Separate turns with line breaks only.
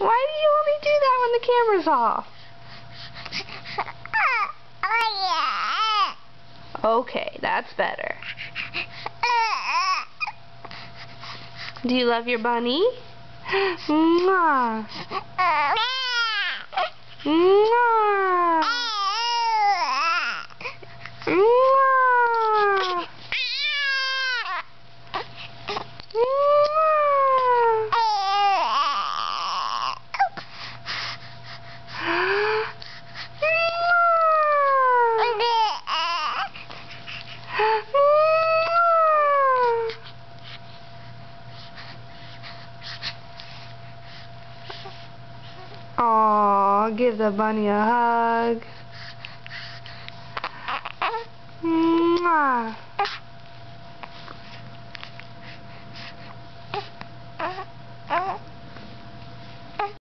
Why do you only do that when the camera's off? Okay, that's better. Do you love your bunny? Mwah. Mwah. Mwah. Aw, give the bunny a hug. Mwah.